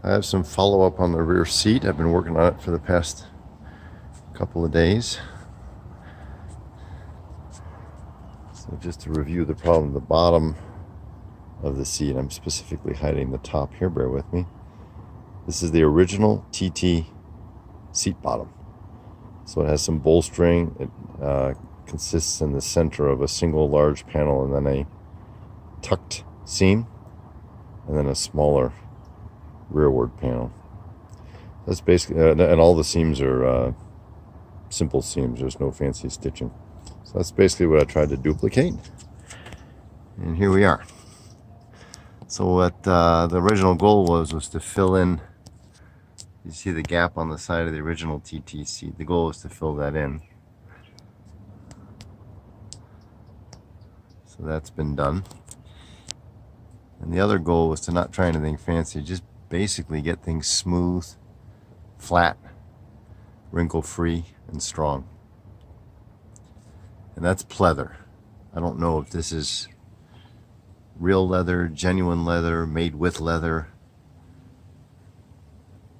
I have some follow-up on the rear seat. I've been working on it for the past couple of days. So just to review the problem, the bottom of the seat, I'm specifically hiding the top here, bear with me. This is the original TT seat bottom. So it has some bolstering. It consists in the center of a single large panel and then a tucked seam and then a smaller rearward panel. That's basically, and all the seams are simple seams. There's no fancy stitching. So that's basically what I tried to duplicate. And here we are. So what the original goal was to fill in, you see the gap on the side of the original TT seat. The goal was to fill that in. So that's been done. And the other goal was to not try anything fancy, just basically get things smooth, flat, wrinkle-free, and strong. And that's pleather. I don't know if this is real leather, genuine leather, made with leather,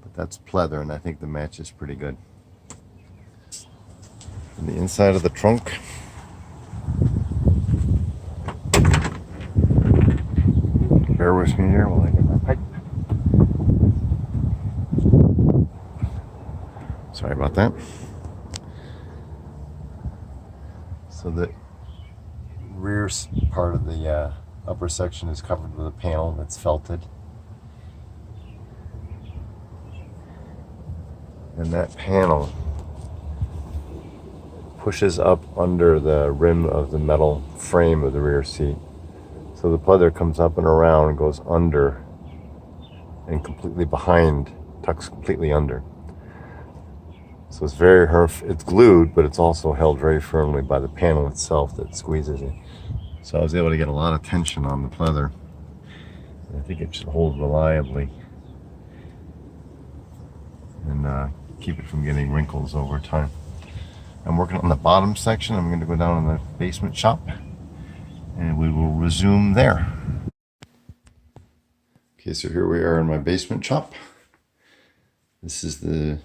but that's pleather, and I think the match is pretty good. And the inside of the trunk, bear with me here while I get my pipe. Sorry about that. So the rear part of the upper section is covered with a panel that's felted. And that panel pushes up under the rim of the metal frame of the rear seat. So the pleather comes up and around and goes under and completely behind, tucks completely under. So it's it's glued, but it's also held very firmly by the panel itself that squeezes it. So I was able to get a lot of tension on the pleather. I think it should hold reliably and keep it from getting wrinkles over time. I'm working on the bottom section. I'm going to go down in the basement shop and we will resume there. Okay, so here we are in my basement shop. This is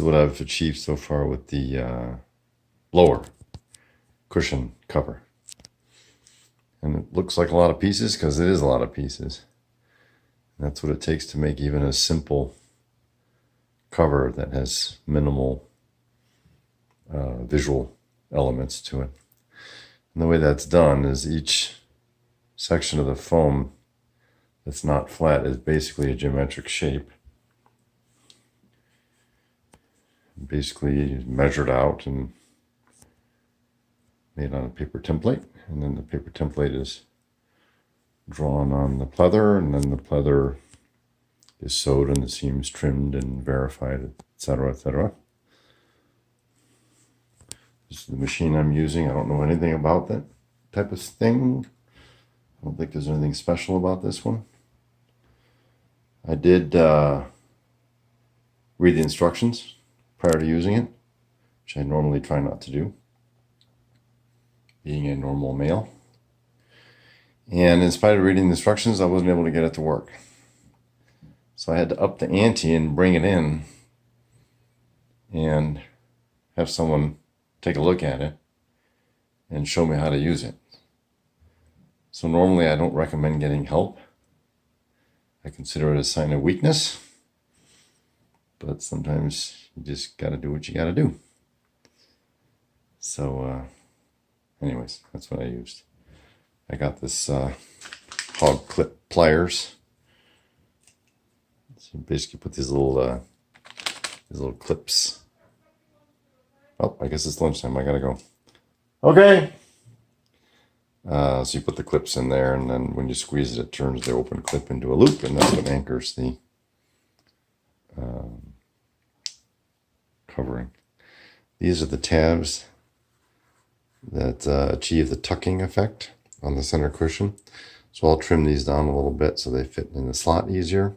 what I've achieved so far with the blower cushion cover. And it looks like a lot of pieces because it is a lot of pieces. And that's what it takes to make even a simple cover that has minimal visual elements to it. And the way that's done is each section of the foam that's not flat is basically a geometric shape. Basically measured out and made on a paper template, and then the paper template is drawn on the pleather, and then the pleather is sewed and the seams trimmed and verified, etc., etc. This is the machine I'm using. I don't know anything about that type of thing. I don't think there's anything special about this one. I did read the instructions prior to using it, which I normally try not to do, being a normal male. And in spite of reading the instructions, I wasn't able to get it to work. So I had to up the ante and bring it in and have someone take a look at it and show me how to use it. So normally I don't recommend getting help. I consider it a sign of weakness, but sometimes you just got to do what you got to do. So anyways, that's what I used. I got this hog clip pliers. So basically put these little clips. Oh, I guess it's lunchtime. I gotta go. Okay. So you put the clips in there, and then when you squeeze it, it turns the open clip into a loop, and that's what anchors the covering. These are the tabs that achieve the tucking effect on the center cushion. So I'll trim these down a little bit so they fit in the slot easier.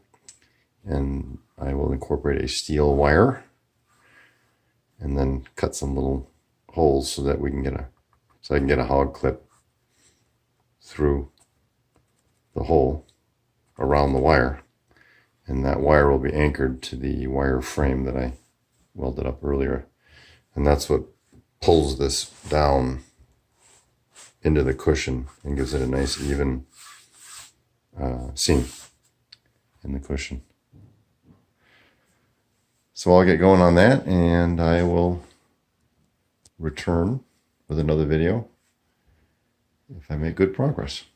And I will incorporate a steel wire and then cut some little holes so that I can get a hog clip through the hole around the wire And that wire will be anchored to the wire frame that I welded up earlier. And that's what pulls this down into the cushion and gives it a nice even seam in the cushion. So I'll get going on that, and I will return with another video if I make good progress.